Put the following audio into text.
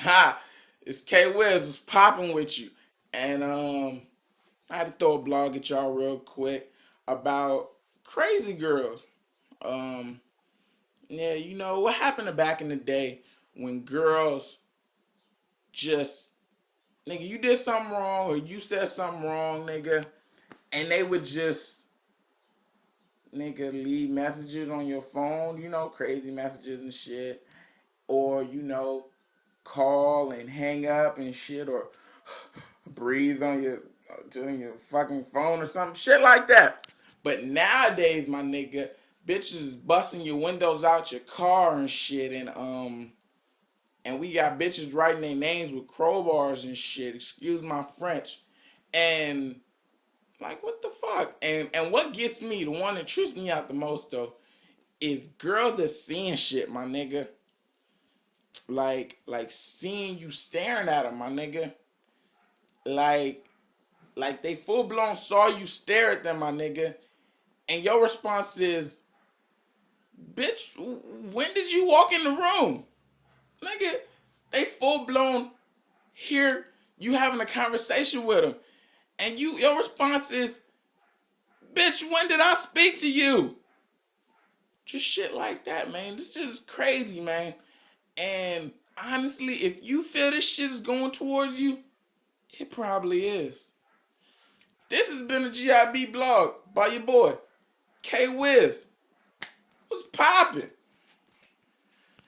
Ha! It's K Wiz was popping with you. And I had to throw a blog at y'all real quick about crazy girls. Um yeah, you know what happened back in the day when girls just nigga, you did something wrong or you said something wrong, nigga, and they would just nigga leave messages on your phone, you know, crazy messages and shit, or you know, call and hang up and shit, or breathe on your fucking phone or something, shit like that. But nowadays, my nigga, bitches is busting your windows out your car and shit, and we got bitches writing their names with crowbars and shit. Excuse my French, and like what the fuck? And what gets me, the one that trips me out the most though, is girls that seeing shit, my nigga. Like seeing you staring at them, my nigga. Like like they full blown saw you stare at them, my nigga, and your response is, "Bitch, when did you walk in the room, nigga?" They full blown hear you having a conversation with them, and your response is, "Bitch, when did I speak to you?" Just shit like that, man. This shit is crazy, man. And honestly, if you feel this shit is going towards you, it probably is. This has been a GIB blog by your boy K Wiz. What's poppin'?